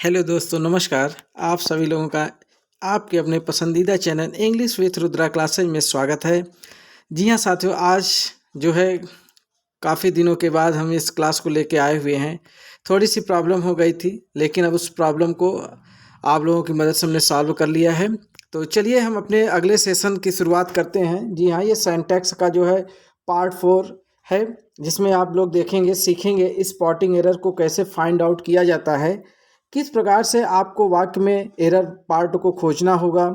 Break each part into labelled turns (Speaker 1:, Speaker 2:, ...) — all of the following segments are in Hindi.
Speaker 1: हेलो दोस्तों, नमस्कार। आप सभी लोगों का आपके अपने पसंदीदा channel English with Rudra classes में स्वागत है। जी हाँ साथियों, आज जो है काफ़ी दिनों के बाद हम इस क्लास को लेके आए हुए हैं। थोड़ी सी प्रॉब्लम हो गई थी, लेकिन अब उस प्रॉब्लम को आप लोगों की मदद से हमने सॉल्व कर लिया है। तो चलिए हम अपने अगले सेशन की शुरुआत करते हैं। जी हाँ, ये सिंटैक्स का जो है पार्ट 4 है, जिसमें आप लोग देखेंगे, सीखेंगे स्पॉटिंग एरर को कैसे फाइंड आउट किया जाता है, किस प्रकार से आपको वाक्य में एरर पार्ट को खोजना होगा।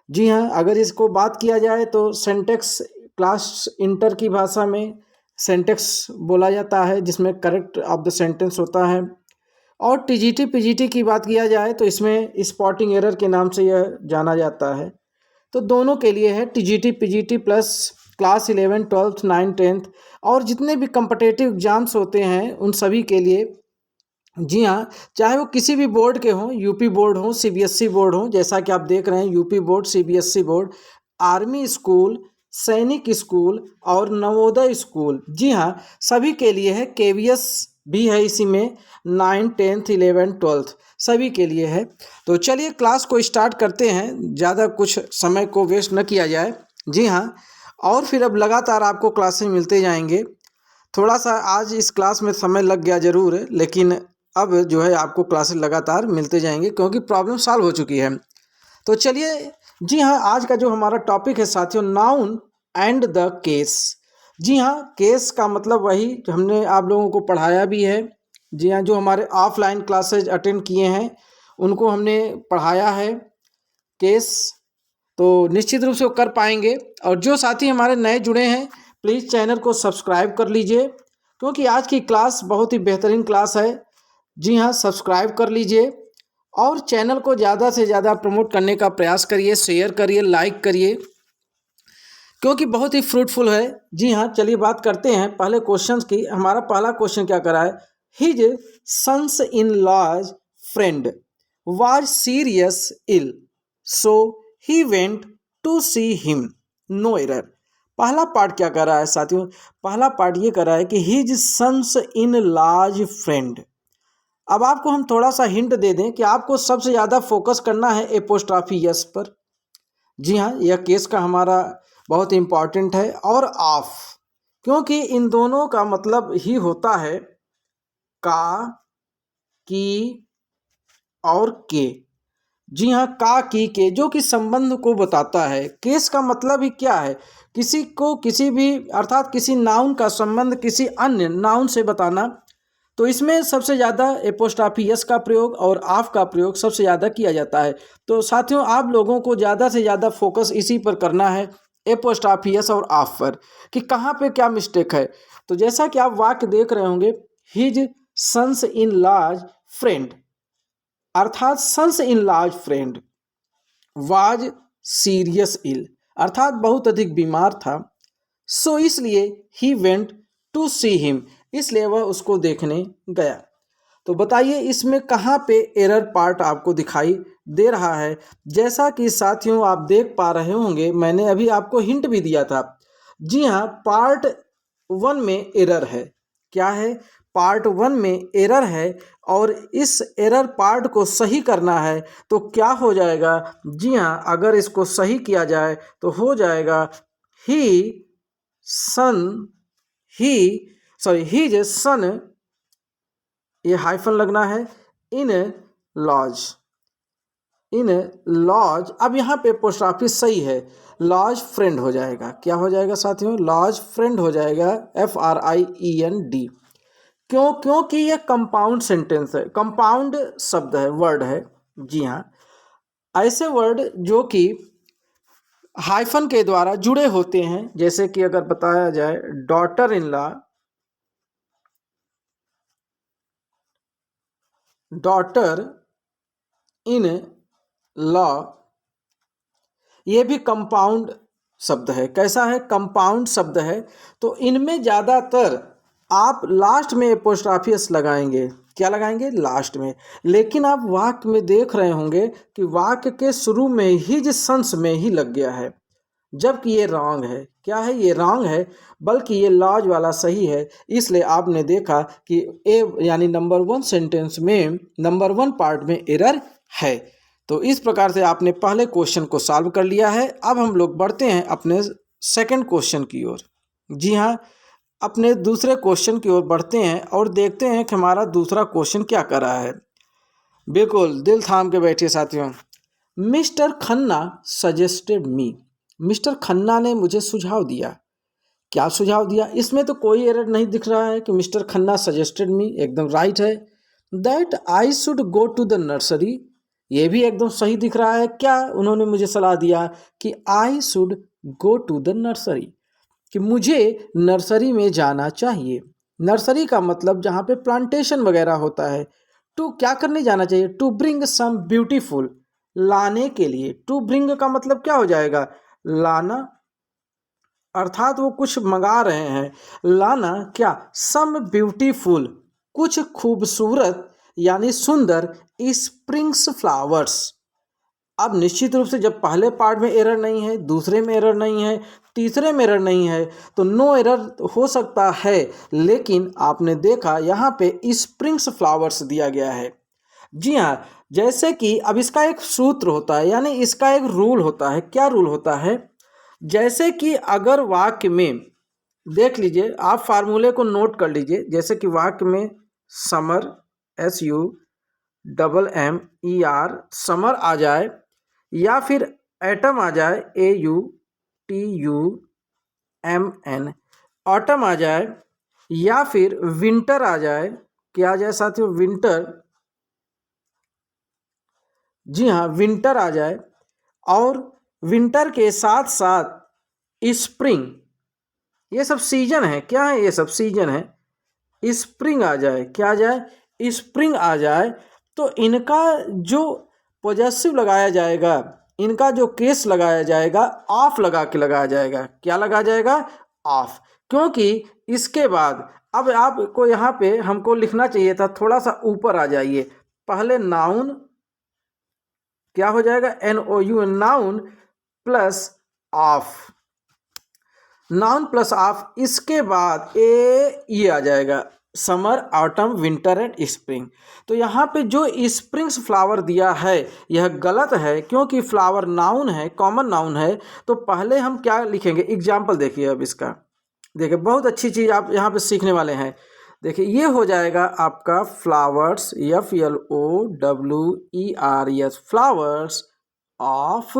Speaker 1: जी हाँ, अगर इसको बात किया जाए तो सिंटैक्स क्लास इंटर की भाषा में सिंटैक्स बोला जाता है, जिसमें करेक्ट ऑफ द सेंटेंस होता है। और टीजीटी पीजीटी की बात किया जाए तो इसमें स्पॉटिंग एरर के नाम से यह जाना जाता है। तो दोनों के लिए है TGT PGT plus class 11 12th 9 10th और जितने भी कम्पिटिटिव एग्जाम्स होते हैं उन सभी के लिए। जी हाँ, चाहे वो किसी भी बोर्ड के हों, यूपी बोर्ड हो, सीबीएसई बोर्ड हो, जैसा कि आप देख रहे हैं UP board, CBSE board, army school, सैनिक स्कूल और नवोदय स्कूल। जी हाँ, सभी के लिए है। केवीएस भी है इसी में, 9 10th 11 12th सभी के लिए है। तो चलिए क्लास को स्टार्ट करते हैं, ज़्यादा कुछ समय को वेस्ट न किया जाए। जी हाँ, और फिर अब लगातार आपको क्लासेस मिलते जाएंगे। थोड़ा सा आज इस क्लास में समय लग गया ज़रूर, लेकिन अब जो है आपको क्लासेस लगातार मिलते जाएंगे क्योंकि प्रॉब्लम सॉल्व हो चुकी है। तो चलिए, जी हाँ, आज का जो हमारा टॉपिक है साथियों, नाउन एंड द केस। जी हाँ, केस का मतलब वही जो हमने आप लोगों को पढ़ाया भी है। जी हाँ, जो हमारे ऑफलाइन क्लासेज अटेंड किए हैं उनको हमने पढ़ाया है केस, तो निश्चित रूप से वो कर पाएंगे। और जो साथी हमारे नए जुड़े हैं, प्लीज़ चैनल को सब्सक्राइब कर लीजिए क्योंकि आज की क्लास बहुत ही बेहतरीन क्लास है। जी हाँ, सब्सक्राइब कर लीजिए और चैनल को ज़्यादा से ज़्यादा प्रमोट करने का प्रयास करिए, शेयर करिए, लाइक करिए क्योंकि बहुत ही फ्रूटफुल है। जी हाँ, चलिए बात करते हैं पहले क्वेश्चन की। हमारा पहला क्वेश्चन क्या करा है? His sons in law's friend was serious ill so he went to see him, no error. पहला पार्ट क्या कर रहा है साथियों? पहला पार्ट ये कर रहा है कि his sons in law's friend. अब आपको हम थोड़ा सा हिंट दे दें कि आपको सबसे ज़्यादा फोकस करना है एपोस्ट्रॉफी यस पर। जी हाँ, यह केस का हमारा बहुत इम्पॉर्टेंट है। और ऑफ, क्योंकि इन दोनों का मतलब ही होता है का, की और के। जी हाँ, का, की, के, जो कि संबंध को बताता है। केस का मतलब ही क्या है? किसी को किसी भी, अर्थात किसी नाउन का संबंध किसी अन्य नाउन से बताना। तो इसमें सबसे ज़्यादा एपोस्ट्रॉफी यस का प्रयोग और ऑफ का प्रयोग सबसे ज़्यादा किया जाता है। तो साथियों, आप लोगों को ज़्यादा से ज़्यादा फोकस इसी पर करना है, एपोस्ट्रॉफी यस और ऑफ पर, कि कहाँ पे क्या मिस्टेक है। तो जैसा कि आप वाक्य देख रहे होंगे, his sons in law's friend, अर्थात sons in law's friend was serious ill, अर्थात बहुत अधिक बीमार था। सो इसलिए ही वेंट टू सी हिम, इसलिए वह उसको देखने गया। तो बताइए इसमें कहाँ पे एरर पार्ट आपको दिखाई दे रहा है? जैसा कि साथियों आप देख पा रहे होंगे, मैंने अभी आपको हिंट भी दिया था। जी हाँ, पार्ट 1 में एरर है। क्या है? पार्ट 1 में एरर है और इस एरर पार्ट को सही करना है। तो क्या हो जाएगा? जी हाँ, अगर इसको सही किया जाए तो हो जाएगा ही सन, ही सॉरी हिज सन, ये हाइफन लगना है, इन लॉज, इन लॉज। अब यहाँ पे पोस्ट ऑफिस सही है, लॉज फ्रेंड हो जाएगा। क्या हो जाएगा साथियों? लॉज फ्रेंड हो जाएगा, FRIEND। क्यों? क्योंकि ये कंपाउंड सेंटेंस है, कंपाउंड शब्द है, वर्ड है। जी हाँ, ऐसे वर्ड जो कि हाइफन के द्वारा जुड़े होते हैं, जैसे कि अगर बताया जाए daughter in law, daughter in law, ये भी कंपाउंड शब्द है। कैसा है? कंपाउंड शब्द है। तो इनमें ज़्यादातर आप लास्ट में एपोस्ट्रॉफी एस लगाएंगे। क्या लगाएंगे? लास्ट में। लेकिन आप वाक्य में देख रहे होंगे कि वाक्य के शुरू में हिज सन्स में ही लग गया है। जबकि ये रॉन्ग है। क्या है? ये रॉन्ग है, बल्कि ये लॉज वाला सही है। इसलिए आपने देखा कि ए यानी नंबर 1 सेंटेंस में नंबर 1 पार्ट में एरर है। तो इस प्रकार से आपने पहले क्वेश्चन को सॉल्व कर लिया है। अब हम लोग बढ़ते हैं अपने सेकंड क्वेश्चन की ओर। जी हाँ, अपने दूसरे क्वेश्चन की ओर बढ़ते हैं और देखते हैं कि हमारा दूसरा क्वेश्चन क्या कर रहा है। बिल्कुल दिल थाम के बैठिए साथियों। Mister Khanna suggested me. Mister Khanna ने मुझे सुझाव दिया। क्या सुझाव दिया? इसमें तो कोई एरर नहीं दिख रहा है कि मिस्टर खन्ना सजेस्टेड मी, एकदम राइट है। That I should go to the nursery, ये भी एकदम सही दिख रहा है। क्या उन्होंने मुझे सलाह दिया कि I should go to the nursery, कि मुझे नर्सरी में जाना चाहिए। नर्सरी का मतलब जहाँ पे प्लांटेशन वगैरह होता है। टू क्या करने जाना चाहिए? टू ब्रिंग सम ब्यूटीफुल, लाने के लिए। टू ब्रिंग का मतलब क्या हो जाएगा? लाना, अर्थात वो कुछ मंगा रहे हैं। लाना क्या? सम ब्यूटीफुल, कुछ खूबसूरत यानी सुंदर स्प्रिंग्स फ्लावर्स। अब निश्चित रूप से जब पहले पार्ट में एरर नहीं है, दूसरे में एरर नहीं है, तीसरे में एरर नहीं है, तो नो एरर हो सकता है। लेकिन आपने देखा यहाँ पे स्प्रिंग्स फ्लावर्स दिया गया है। जी हाँ, जैसे कि अब इसका एक सूत्र होता है, यानी इसका एक रूल होता है। क्या रूल होता है? जैसे कि अगर वाक्य में, देख लीजिए, आप फार्मूले को नोट कर लीजिए। जैसे कि वाक्य में समर, SUMMER, समर आ जाए, या फिर एटम आ जाए, AUTUMN, ऑटम आ जाए, या फिर विंटर आ जाए। क्या आ जाए साथियों? विंटर। जी हाँ, विंटर आ जाए, और विंटर के साथ साथ स्प्रिंग, ये सब सीजन है। क्या है? ये सब सीजन है। स्प्रिंग आ जाए, क्या आ जाए? स्प्रिंग आ जाए, तो इनका जो पॉजेसिव लगाया जाएगा, इनका जो केस लगाया जाएगा, ऑफ लगा के लगाया जाएगा। क्या लगा जाएगा? ऑफ। क्योंकि इसके बाद अब आपको यहाँ पे हमको लिखना चाहिए था, थोड़ा सा ऊपर आ जाइए। पहले नाउन, क्या हो जाएगा? NOUN, noun plus of, noun plus of. इसके बाद ये आ जाएगा, summer, autumn, winter and spring. तो यहाँ पे जो स्प्रिंग्स फ्लावर दिया है यह गलत है, क्योंकि फ्लावर नाउन है, कॉमन नाउन है। तो पहले हम क्या लिखेंगे? एग्जाम्पल देखिए। अब इसका देखिए, बहुत अच्छी चीज़ आप यहाँ पे सीखने वाले हैं। देखिए, ये हो जाएगा आपका फ्लावर्स, FLOWERS, फ्लावर्स ऑफ।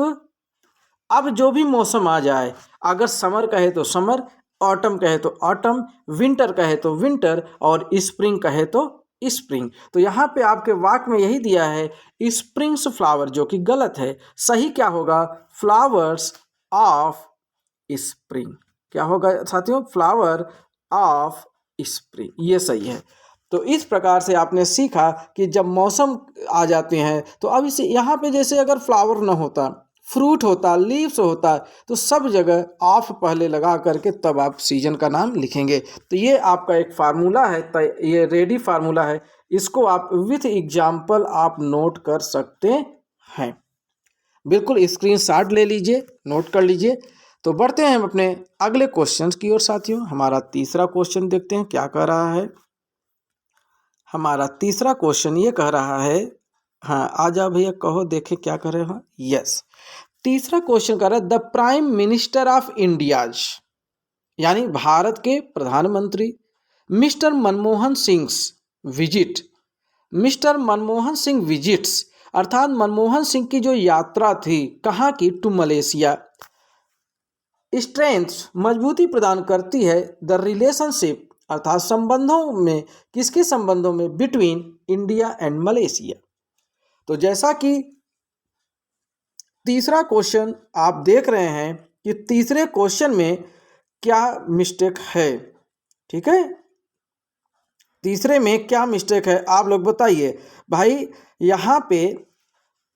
Speaker 1: अब जो भी मौसम आ जाए, अगर समर कहे तो समर, ऑटम कहे तो ऑटम, विंटर कहे तो विंटर, और स्प्रिंग कहे तो स्प्रिंग। तो यहाँ पे आपके वाक्य में यही दिया है, स्प्रिंग्स फ्लावर, जो कि गलत है। सही क्या होगा? Flowers of spring. क्या होगा साथियों? फ्लावर ऑफ स्प्रिंग, ये सही है। तो इस प्रकार से आपने सीखा कि जब मौसम आ जाते हैं, तो अब इसे यहाँ पे जैसे अगर फ्लावर ना होता, फ्रूट होता, लीव्स होता, तो सब जगह ऑफ पहले लगा करके तब आप सीजन का नाम लिखेंगे। तो ये आपका एक फार्मूला है, ये रेडी फार्मूला है। इसको आप विथ एग्जाम्पल आप नोट कर सकते हैं। बिल्कुल स्क्रीनशॉट ले लीजिए, नोट कर लीजिए। तो बढ़ते हैं हम अपने अगले क्वेश्चन की ओर साथियों। हमारा तीसरा क्वेश्चन देखते हैं क्या कह रहा है। हमारा तीसरा क्वेश्चन ये कह रहा है, हाँ आ जाओ भैया, कहो देखे क्या कर रहे हो। यस, तीसरा क्वेश्चन कह रहा है, the prime minister of India's, यानी भारत के प्रधानमंत्री mister Manmohan Singh visit, mister Manmohan Singh visits, अर्थात मनमोहन सिंह की जो यात्रा थी, कहाँ की? To Malaysia. स्ट्रेंथ, मजबूती प्रदान करती है, द रिलेशनशिप, अर्थात संबंधों में, किसके संबंधों में? Between India and Malaysia. तो जैसा कि तीसरा क्वेश्चन आप देख रहे हैं कि तीसरे क्वेश्चन में क्या मिस्टेक है, ठीक है? तीसरे में क्या मिस्टेक है आप लोग बताइए भाई। यहाँ पे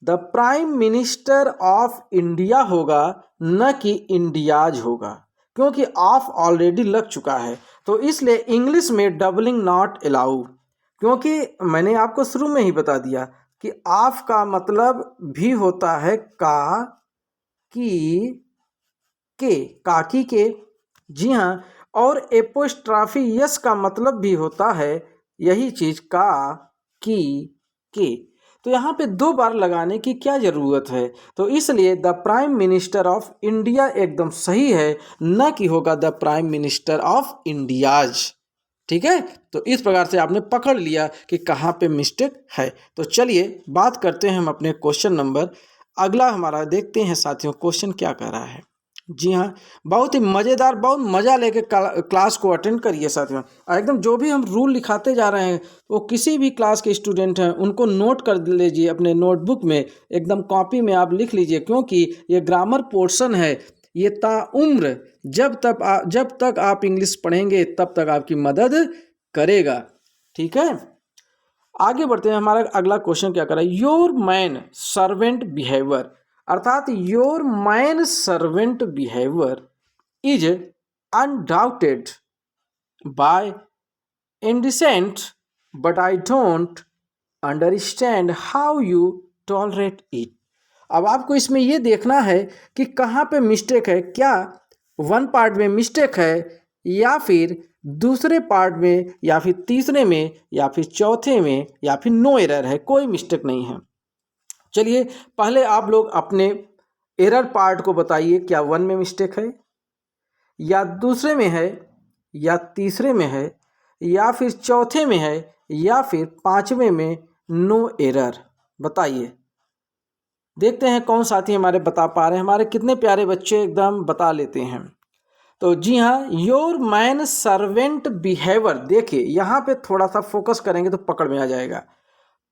Speaker 1: the prime minister of India होगा, न कि इंडियाज होगा, क्योंकि ऑफ ऑलरेडी लग चुका है। तो इसलिए इंग्लिश में डबलिंग नॉट अलाउ, क्योंकि मैंने आपको शुरू में ही बता दिया कि ऑफ का मतलब भी होता है का, कि, के, काकी के। जी हाँ, और एपोस्ट्राफी यस का मतलब भी होता है यही चीज, का, की, के। तो यहाँ पे 2 बार लगाने की क्या जरूरत है? तो इसलिए the prime minister of India एकदम सही है, न कि होगा the prime minister of India's. ठीक है, तो इस प्रकार से आपने पकड़ लिया कि कहाँ पे मिस्टेक है। तो चलिए बात करते हैं हम अपने क्वेश्चन नंबर। अगला हमारा देखते हैं साथियों, क्वेश्चन क्या कह रहा है। जी हाँ, बहुत ही मज़ेदार, बहुत मज़ा लेके क्लास को अटेंड करिए साथियों। एकदम जो भी हम रूल लिखाते जा रहे हैं वो किसी भी क्लास के स्टूडेंट हैं उनको नोट कर लीजिए अपने नोटबुक में, एकदम कॉपी में आप लिख लीजिए, क्योंकि ये ग्रामर पोर्शन है। ये ताउम्र जब तक आप इंग्लिश पढ़ेंगे तब तक आपकी मदद करेगा। ठीक है, आगे बढ़ते हैं। हमारा अगला क्वेश्चन क्या कर रहा है, योर मैन सर्वेंट बिहेवियर, अर्थात your man servant behaviour is undoubted by indecent, but I don't understand how you tolerate it. अब आपको इसमें ये देखना है कि कहाँ पे मिस्टेक है, क्या वन पार्ट में मिस्टेक है या फिर दूसरे पार्ट में या फिर तीसरे में या फिर चौथे में या फिर नो एरर है, कोई मिस्टेक नहीं है। चलिए पहले आप लोग अपने एरर पार्ट को बताइए, क्या 1 में मिस्टेक है या दूसरे में है या तीसरे में है या फिर चौथे में है या फिर 5वें में नो एरर, बताइए। देखते हैं कौन साथी हमारे बता पा रहे हैं। हमारे कितने प्यारे बच्चे एकदम बता लेते हैं। तो जी हाँ, योर मैन सर्वेंट बिहेवियर, देखिए यहाँ पे थोड़ा सा फोकस करेंगे तो पकड़ में आ जाएगा।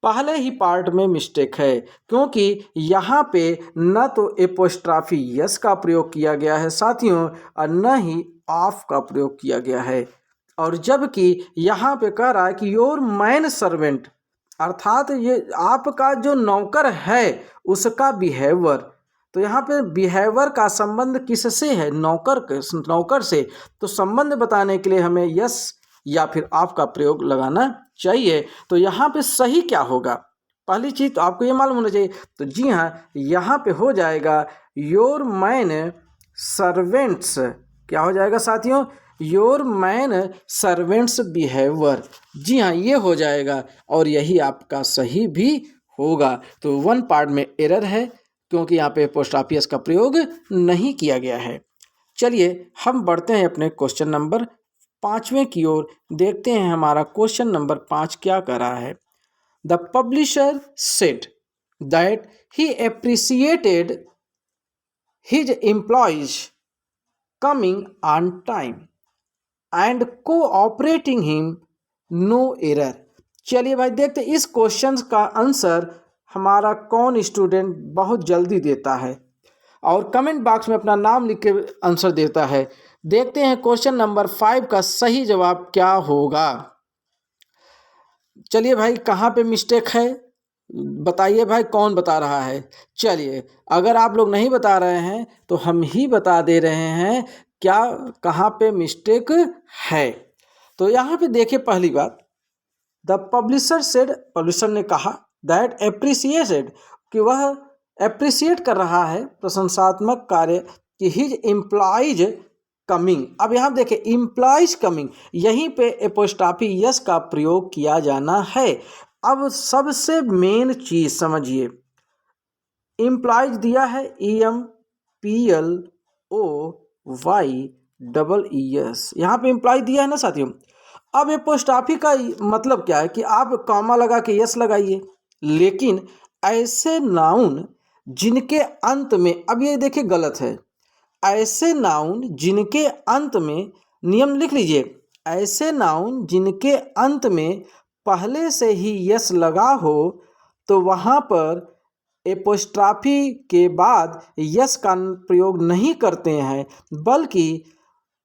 Speaker 1: पहले ही पार्ट में मिस्टेक है, क्योंकि यहाँ पे न तो एपोस्ट्राफी यस का प्रयोग किया गया है साथियों और न ही ऑफ का प्रयोग किया गया है। और जबकि यहाँ पे कह रहा है कि योर मैन सर्वेंट, अर्थात ये आपका जो नौकर है उसका बिहेवियर। तो यहाँ पे बिहेवियर का संबंध किससे है, नौकर से। तो संबंध बताने के लिए हमें यस या फिर ऑफ का प्रयोग लगाना चाहिए। तो यहाँ पे सही क्या होगा, पहली चीज तो आपको ये मालूम होना चाहिए। तो जी हाँ, यहाँ पे हो जाएगा योर मैन सर्वेंट्स, क्या हो जाएगा साथियों, योर मैन सर्वेंट्स बिहेवियर। जी हाँ, ये हो जाएगा और यही आपका सही भी होगा। तो 1 पार्ट में एरर है क्योंकि यहाँ पे एपोस्ट्रोफी का प्रयोग नहीं किया गया है। चलिए हम बढ़ते हैं अपने क्वेश्चन नंबर 5वें की ओर। देखते हैं हमारा क्वेश्चन नंबर 5 क्या कर रहा है। The publisher said that he appreciated his employees coming on time and cooperating him no error. चलिए भाई देखते इस क्वेश्चन का आंसर हमारा कौन स्टूडेंट बहुत जल्दी देता है और कमेंट बॉक्स में अपना नाम लिख के आंसर देता है। देखते हैं क्वेश्चन नंबर 5 का सही जवाब क्या होगा। चलिए भाई कहाँ पे मिस्टेक है बताइए भाई, कौन बता रहा है। चलिए अगर आप लोग नहीं बता रहे हैं तो हम ही बता दे रहे हैं क्या कहाँ पे मिस्टेक है। तो यहाँ पे देखिए पहली बात, द पब्लिशर सेड, पब्लिशर ने कहा, दैट एप्रिसिएटेड, कि वह एप्रिसिएट कर रहा है प्रशंसात्मक कार्य कि हिज एम्प्लॉइज कमिंग। अब यहाँ देखिए एम्प्लॉइज कमिंग, यहीं पे एपोस्ट्रोफी यस का प्रयोग किया जाना है। अब सबसे मेन चीज समझिए, एम्प्लॉइज दिया है EMPLOYEES, यहाँ पे एम्प्लॉय दिया है ना साथियों। अब एपोस्ट्रोफी का मतलब क्या है कि आप कॉमा लगा के यस लगाइए, लेकिन ऐसे नाउन जिनके अंत में, अब ये देखिए गलत है, ऐसे नाउन जिनके अंत में, नियम लिख लीजिए, ऐसे नाउन जिनके अंत में पहले से ही यस लगा हो तो वहाँ पर एपोस्ट्रोफी के बाद यस का प्रयोग नहीं करते हैं, बल्कि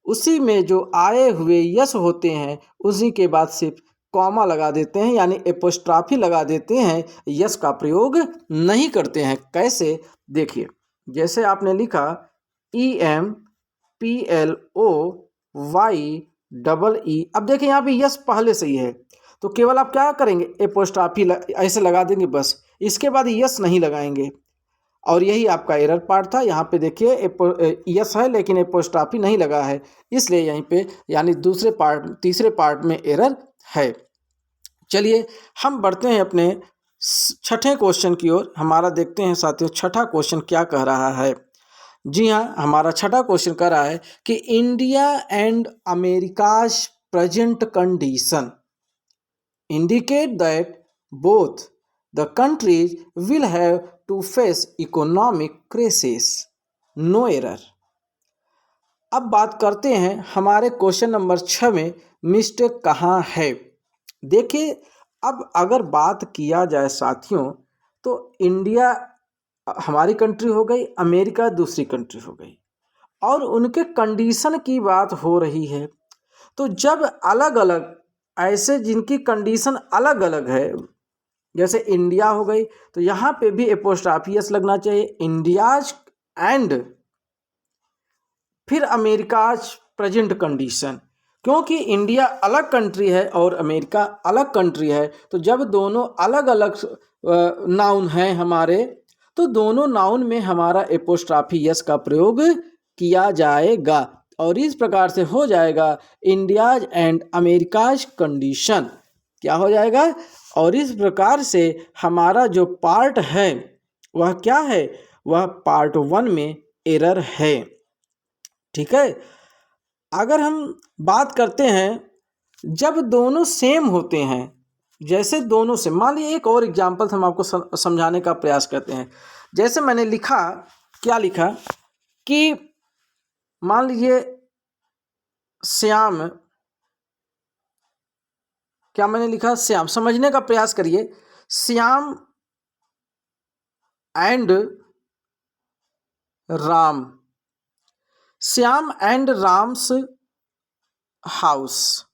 Speaker 1: उसी में जो आए हुए यस होते हैं उसी के बाद सिर्फ कॉमा लगा देते हैं, यानी एपोस्ट्रोफी लगा देते हैं, यस का प्रयोग नहीं करते हैं। कैसे, देखिए जैसे आपने लिखा EMPLOYEE, अब देखिए यहाँ पे यस पहले से ही है तो केवल आप क्या करेंगे, एपोस्ट्रोफी ऐसे लगा देंगे बस, इसके बाद यस नहीं लगाएंगे। और यही आपका एरर पार्ट था। यहाँ पे देखिए यस है लेकिन एपोस्ट्रॉफी नहीं लगा है, इसलिए यहीं पे यानी तीसरे पार्ट में एरर है। चलिए हम बढ़ते हैं अपने छठे क्वेश्चन की ओर। हमारा देखते हैं साथियों छठा क्वेश्चन क्या कह रहा है। जी हाँ, हमारा छठा क्वेश्चन कह रहा है कि India and America's present condition indicate that both the countries will have to face economic crisis. No error. अब बात करते हैं हमारे क्वेश्चन नंबर 6 में मिस्टेक कहाँ है। देखिए, अब अगर बात किया जाए साथियों तो इंडिया हमारी कंट्री हो गई, अमेरिका दूसरी कंट्री हो गई, और उनके कंडीशन की बात हो रही है। तो जब अलग अलग ऐसे जिनकी कंडीशन अलग अलग है, जैसे इंडिया हो गई, तो यहाँ पे भी एपोस्ट्रॉफी एस लगना चाहिए, इंडियाज एंड फिर अमेरिकाज प्रेजेंट कंडीशन, क्योंकि इंडिया अलग कंट्री है और अमेरिका अलग कंट्री है। तो जब दोनों अलग अलग नाउन हैं हमारे, तो दोनों नाउन में हमारा एपोस्ट्रॉफी एस का प्रयोग किया जाएगा और इस प्रकार से हो जाएगा इंडियाज एंड अमेरिकाज कंडीशन। क्या हो जाएगा? और इस प्रकार से हमारा जो पार्ट है वह क्या है? वह पार्ट 1 में एरर है। ठीक है। अगर हम बात करते हैं जब दोनों सेम होते हैं, जैसे दोनों से, मान लीजिए एक और एग्जाम्पल हम आपको समझाने का प्रयास करते हैं। जैसे मैंने लिखा, क्या लिखा कि मान लीजिए श्याम, क्या मैंने लिखा? श्याम। समझने का प्रयास करिए। Shyam and Ram, Shyam and Ram's house,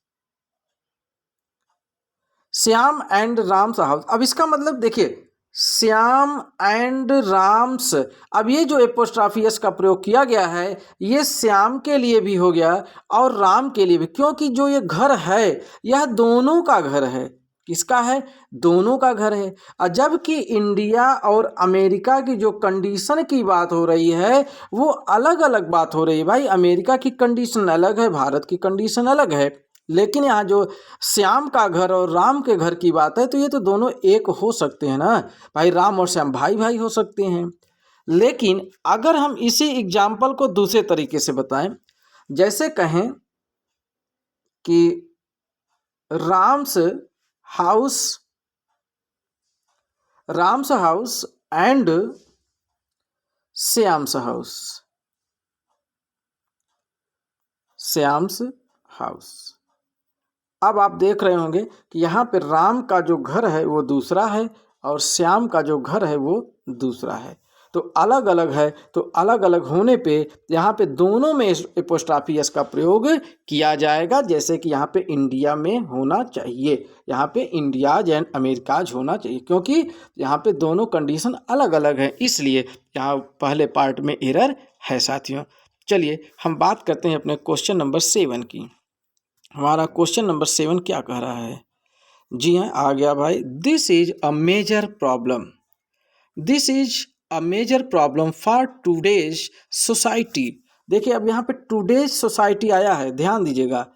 Speaker 1: Shyam and Ram's house. अब इसका मतलब देखिए, श्याम एंड राम्स, अब ये जो एपोस्ट्रॉफी एस का प्रयोग किया गया है ये श्याम के लिए भी हो गया और राम के लिए भी, क्योंकि जो ये घर है यह दोनों का घर है। किसका है? दोनों का घर है। और जबकि इंडिया और अमेरिका की जो कंडीशन की बात हो रही है वो अलग अलग बात हो रही है। भाई, अमेरिका की कंडीशन अलग है, भारत की कंडीशन अलग है, लेकिन यहाँ जो श्याम का घर और राम के घर की बात है तो ये तो दोनों एक हो सकते हैं ना भाई। राम और श्याम भाई भाई हो सकते हैं। लेकिन अगर हम इसी एग्जाम्पल को दूसरे तरीके से बताएं, जैसे कहें कि Ram's house and Shyam's house. अब आप देख रहे होंगे कि यहाँ पे राम का जो घर है वो दूसरा है और श्याम का जो घर है वो दूसरा है। तो अलग अलग है, तो अलग अलग होने पे यहाँ पे दोनों में एपोस्ट्रॉफी एस का प्रयोग किया जाएगा। जैसे कि यहाँ पे इंडिया में होना चाहिए, यहाँ पे इंडियाज एंड अमेरिकाज होना चाहिए, क्योंकि यहाँ पे दोनों कंडीशन अलग अलग है, इसलिए यहाँ पहले पार्ट में एरर है साथियों। चलिए हम बात करते हैं अपने क्वेश्चन नंबर 7 की। हमारा क्वेश्चन नंबर 7 क्या कह रहा है? जी हाँ, आ गया भाई। This is a major problem for today's society. देखिए, अब यहाँ पे टूडेज सोसाइटी आया है, ध्यान दीजिएगा,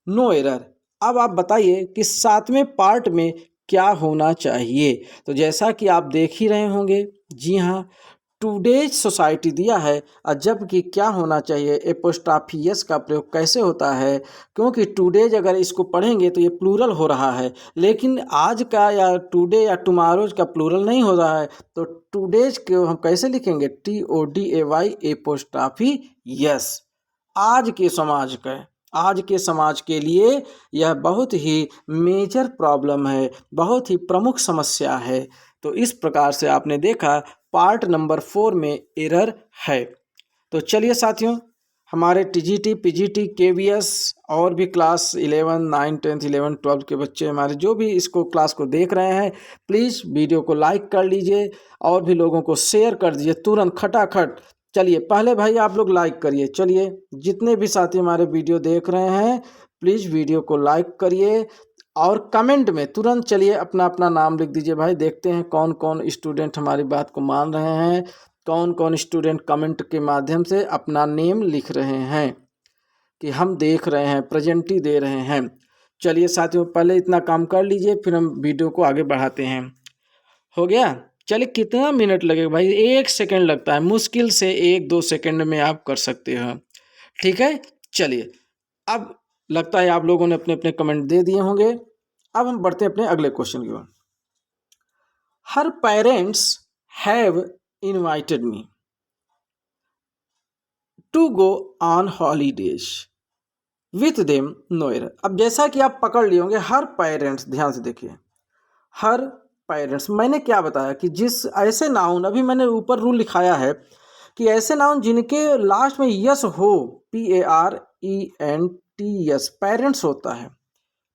Speaker 1: नो एरर। अब आप बताइए कि 7वें पार्ट में क्या होना चाहिए। तो जैसा कि आप देख ही रहे होंगे, जी हाँ, टूडेज सोसाइटी दिया है, और जबकि क्या होना चाहिए, एपोस्ट्रॉफी एस का प्रयोग कैसे होता है, क्योंकि टूडेज अगर इसको पढ़ेंगे तो ये प्लूरल हो रहा है, लेकिन आज का या टुडे या टुमारोज का प्लूरल नहीं हो रहा है। तो टूडेज को हम कैसे लिखेंगे? TODAY apostrophe S. आज के समाज के लिए यह बहुत ही मेजर प्रॉब्लम है, बहुत ही प्रमुख समस्या है। तो इस प्रकार से आपने देखा पार्ट नंबर 4 में एरर है। तो चलिए साथियों, हमारे TGT, PGT, KVS और भी क्लास 11, 9, 10, 11, 12 के बच्चे हमारे जो भी इसको क्लास को देख रहे हैं, प्लीज़ वीडियो को लाइक कर लीजिए और भी लोगों को शेयर कर दीजिए तुरंत खटाखट। चलिए पहले भाई आप लोग लाइक करिए। चलिए जितने भी साथी हमारे वीडियो देख रहे हैं प्लीज़ वीडियो को लाइक करिए और कमेंट में तुरंत चलिए अपना अपना नाम लिख दीजिए। भाई देखते हैं कौन कौन स्टूडेंट हमारी बात को मान रहे हैं, कौन कौन स्टूडेंट कमेंट के माध्यम से अपना नेम लिख रहे हैं कि हम देख रहे हैं, प्रेजेंटी दे रहे हैं। चलिए साथियों, पहले इतना काम कर लीजिए, फिर हम वीडियो को आगे बढ़ाते हैं। हो गया? चलिए, कितना मिनट लगेगा भाई? 1 सेकंड लगता है, मुश्किल से 1-2 सेकंड में आप कर सकते हो। ठीक है, चलिए। अब लगता है आप लोगों ने अपने अपने कमेंट दे दिए होंगे। अब हम बढ़ते हैं अपने अगले क्वेश्चन की ओर। Her parents have invited me to go on holidays with them no error. अब जैसा कि आप पकड़ लिए होंगे, हर पेरेंट्स, ध्यान से देखिए, हर पेरेंट्स, मैंने क्या बताया कि जिस ऐसे नाउन, अभी मैंने ऊपर रूल लिखाया है कि ऐसे नाउन जिनके लास्ट में यस हो, PARENTS, पेरेंट्स होता है,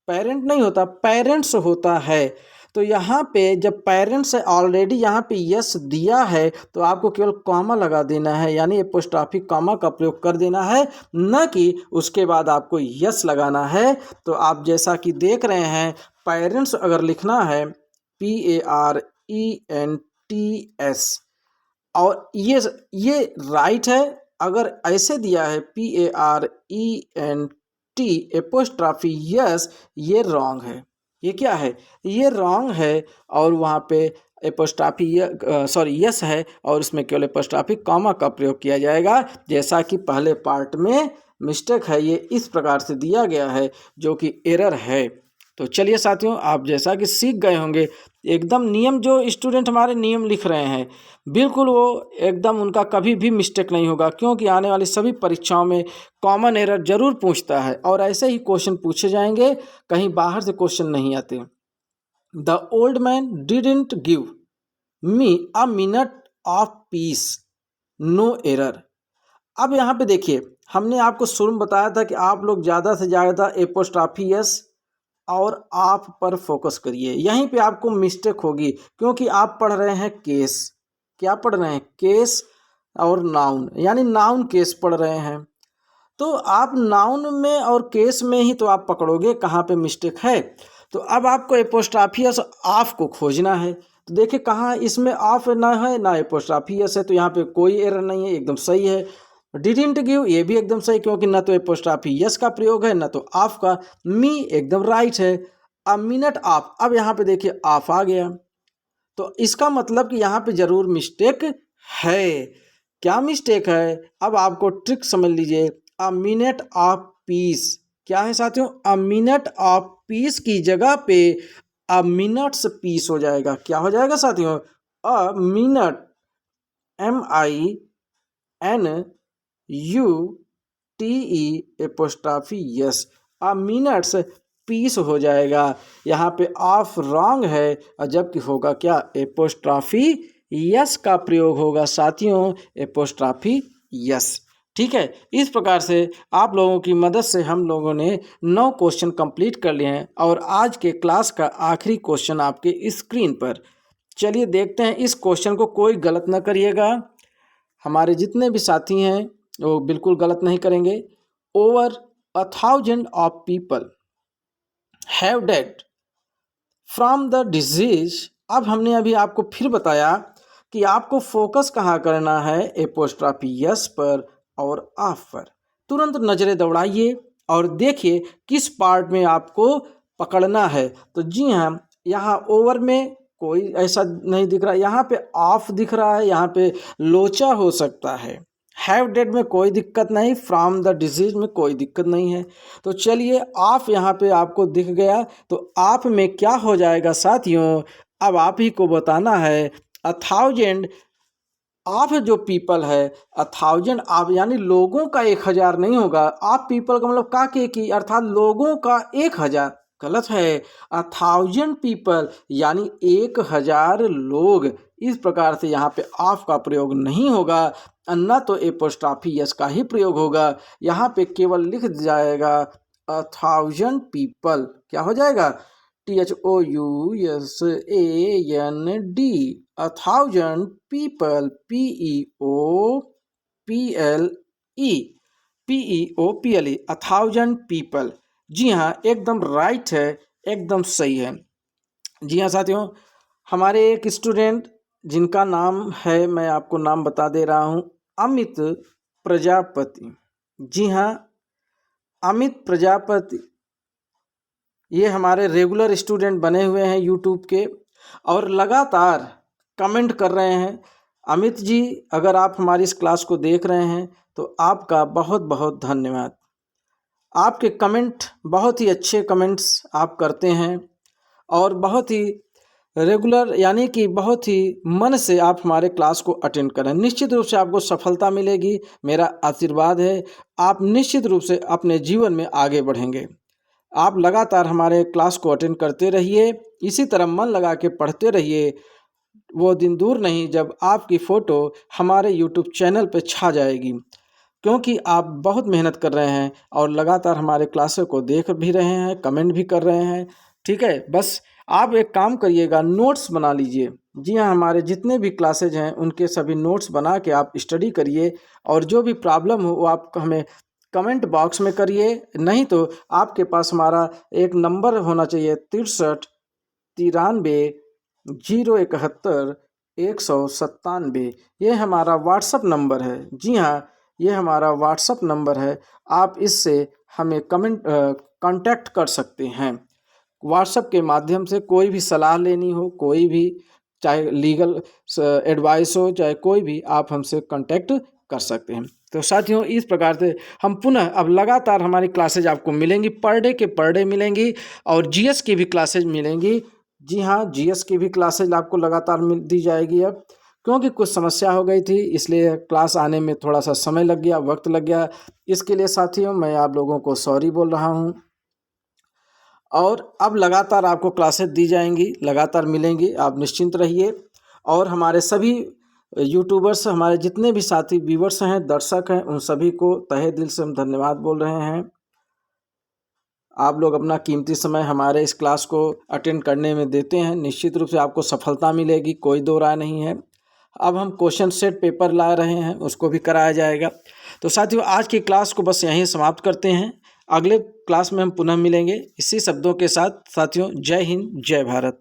Speaker 1: पेरेंट नहीं होता, पेरेंट्स होता है। तो यहाँ पे जब पेरेंट्स ऑलरेडी यहाँ पे यस दिया है तो आपको केवल कॉमा लगा देना है, यानी एपोस्ट्रॉफी कॉमा का प्रयोग कर देना है, न कि उसके बाद आपको यस लगाना है। तो आप जैसा कि देख रहे हैं, पेरेंट्स अगर लिखना है PARENTS, और ये राइट है। अगर ऐसे दिया है PARENT एपोस्ट्रॉफी यस, ये रॉन्ग है। ये क्या है? ये रॉन्ग है। और वहाँ पे एपोस्ट्रॉफी यस है, और उसमें केवल एपोस्ट्रॉफी कॉमा का प्रयोग किया जाएगा, जैसा कि पहले पार्ट में मिस्टेक है, ये इस प्रकार से दिया गया है, जो कि एरर है। तो चलिए साथियों, आप जैसा कि सीख गए होंगे, एकदम नियम, जो स्टूडेंट हमारे नियम लिख रहे हैं, बिल्कुल वो एकदम उनका कभी भी मिस्टेक नहीं होगा, क्योंकि आने वाली सभी परीक्षाओं में कॉमन एरर जरूर पूछता है, और ऐसे ही क्वेश्चन पूछे जाएंगे, कहीं बाहर से क्वेश्चन नहीं आते। The old man didn't give me a minute of peace, no error. अब यहाँ पे देखिए, हमने आपको शुरू में बताया था कि आप लोग ज़्यादा से ज़्यादा एपोस्ट्रॉफी यस और आप पर फोकस करिए। यहीं पे आपको मिस्टेक होगी, क्योंकि आप पढ़ रहे हैं केस। क्या पढ़ रहे हैं? केस और नाउन, यानी नाउन केस पढ़ रहे हैं। तो आप नाउन में और केस में ही तो आप पकड़ोगे कहाँ पे मिस्टेक है। तो अब आपको एपोस्ट्रॉफियस ऑफ को खोजना है। तो देखिए, कहाँ इसमें ऑफ ना है ना एपोस्ट्रॉफियस है, तो यहाँ पे कोई एरर नहीं है, एकदम सही है। डिडंट गिव, ये भी एकदम सही, क्योंकि न तो एपोस्ट्रॉफी यस का प्रयोग है, न तो ऑफ का। मी एकदम राइट है। अ मिनट ऑफ, अब यहाँ पे देखिए ऑफ आ गया, तो इसका मतलब कि यहाँ पे जरूर मिस्टेक है। क्या मिस्टेक है? अब आपको ट्रिक समझ लीजिए। अ मिनट ऑफ पीस क्या है साथियों? अ मिनट ऑफ पीस की जगह पे अ मिनट्स पीस हो जाएगा। क्या हो जाएगा साथियों? A minute, MINUTE apostrophe yes, a minute's peace हो जाएगा। यहाँ पे ऑफ रॉन्ग है, और जबकि होगा क्या? एपोस्ट्रॉफी यस का प्रयोग होगा साथियों, एपोस्ट्रॉफी यस। ठीक है, इस प्रकार से आप लोगों की मदद से हम लोगों ने 9 क्वेश्चन कंप्लीट कर लिए हैं, और आज के क्लास का आखिरी क्वेश्चन आपके स्क्रीन पर। चलिए देखते हैं, इस क्वेश्चन को कोई गलत ना करिएगा, हमारे जितने भी साथी हैं वो बिल्कुल गलत नहीं करेंगे। Over 1000 of people have dead from the disease. अब हमने अभी आपको फिर बताया कि आपको फोकस कहाँ करना है, एपोस्ट्रॉफी यस पर और ऑफ पर। तुरंत नज़रें दौड़ाइए और देखिए किस पार्ट में आपको पकड़ना है। तो जी हाँ, यहाँ ओवर में कोई ऐसा नहीं दिख रहा, यहाँ पे ऑफ दिख रहा है, यहाँ पे लोचा हो सकता है। हैव डेड में कोई दिक्कत नहीं, फ्रॉम द डिजीज में कोई दिक्कत नहीं है। तो चलिए, ऑफ यहाँ पे आपको दिख गया, तो ऑफ में क्या हो जाएगा साथियों, अब आप ही को बताना है। 1000 ऑफ जो पीपल है, 1000 ऑफ यानी लोगों का 1000 नहीं होगा। ऑफ पीपल का मतलब काके की, अर्थात लोगों का 1000, गलत है। 1000 पीपल यानी 1000 लोग। इस प्रकार से यहाँ पे ऑफ का प्रयोग नहीं होगा, न तो एपोस्ट्रॉफी यस का ही प्रयोग होगा। यहाँ पे केवल लिख जाएगा 1000 पीपल। क्या हो जाएगा? THOUSAND, 1000 people, PEOPLE 1000 people. जी हाँ, एकदम राइट है, एकदम सही है। जी हाँ साथियों, हमारे एक स्टूडेंट जिनका नाम है, मैं आपको नाम बता दे रहा हूँ, अमित प्रजापति। जी हाँ, अमित प्रजापति ये हमारे रेगुलर स्टूडेंट बने हुए हैं यूट्यूब के और लगातार कमेंट कर रहे हैं। अमित जी, अगर आप हमारी इस क्लास को देख रहे हैं तो आपका बहुत बहुत धन्यवाद। आपके कमेंट बहुत ही अच्छे कमेंट्स आप करते हैं और बहुत ही रेगुलर यानी कि बहुत ही मन से आप हमारे क्लास को अटेंड करें। निश्चित रूप से आपको सफलता मिलेगी, मेरा आशीर्वाद है। आप निश्चित रूप से अपने जीवन में आगे बढ़ेंगे। आप लगातार हमारे क्लास को अटेंड करते रहिए, इसी तरह मन लगा के पढ़ते रहिए। वो दिन दूर नहीं जब आपकी फ़ोटो हमारे यूट्यूब चैनल पे छा जाएगी, क्योंकि आप बहुत मेहनत कर रहे हैं और लगातार हमारे क्लासों को देख भी रहे हैं, कमेंट भी कर रहे हैं। ठीक है, बस आप एक काम करिएगा, नोट्स बना लीजिए। जी हाँ, हमारे जितने भी क्लासेज हैं उनके सभी नोट्स बना के आप स्टडी करिए और जो भी प्रॉब्लम हो वो आप हमें कमेंट बॉक्स में करिए। नहीं तो आपके पास हमारा एक नंबर होना चाहिए, 63 93 071 197। ये हमारा व्हाट्सअप नंबर है। जी हाँ, ये हमारा व्हाट्सअप नंबर है। आप इससे हमें कांटेक्ट कर सकते हैं। व्हाट्सएप के माध्यम से कोई भी सलाह लेनी हो, कोई भी चाहे लीगल एडवाइस हो, चाहे कोई भी, आप हमसे कांटेक्ट कर सकते हैं। तो साथियों, इस प्रकार से हम पुनः अब लगातार हमारी क्लासेज आपको मिलेंगी, पर डे के पर डे मिलेंगी और जीएस की भी क्लासेज मिलेंगी। जी हाँ, जीएस की भी क्लासेज आपको लगातार दी जाएगी। अब क्योंकि कुछ समस्या हो गई थी इसलिए क्लास आने में थोड़ा सा समय लग गया, वक्त लग गया। इसके लिए साथियों मैं आप लोगों को सॉरी बोल रहा हूँ। और अब लगातार आपको क्लासेस दी जाएंगी, लगातार मिलेंगी, आप निश्चिंत रहिए। और हमारे सभी यूट्यूबर्स, हमारे जितने भी साथी व्यूवर्स हैं, दर्शक हैं, उन सभी को तहे दिल से हम धन्यवाद बोल रहे हैं। आप लोग अपना कीमती समय हमारे इस क्लास को अटेंड करने में देते हैं, निश्चित रूप से आपको सफलता मिलेगी, कोई दो राय नहीं है। अब हम क्वेश्चन सेट पेपर ला रहे हैं, उसको भी कराया जाएगा। तो साथियों, आज की क्लास को बस यहीं समाप्त करते हैं। अगले क्लास में हम पुनः मिलेंगे इसी शब्दों के साथ। साथियों, जय हिंद, जय भारत।